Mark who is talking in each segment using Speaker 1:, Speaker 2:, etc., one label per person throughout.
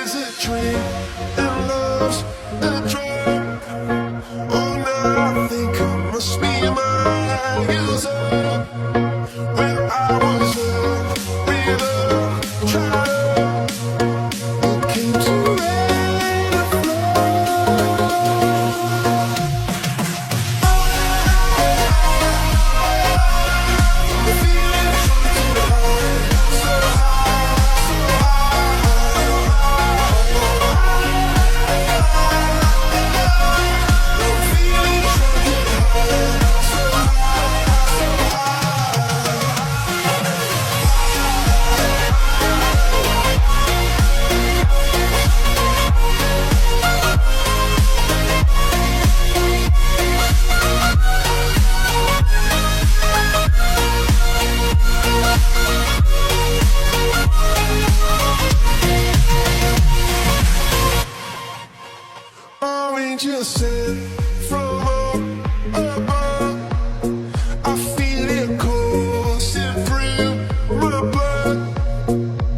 Speaker 1: is a dream and love's a drug. Oh, now I think I must be my user. When I was with a child, it came to rain and flood. The feeling shooting high, so high, so high. The feeling shooting high, so high, so angels sent from above. I feel it coursing through my blood.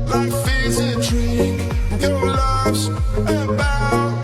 Speaker 1: Life is a drink, your love's about.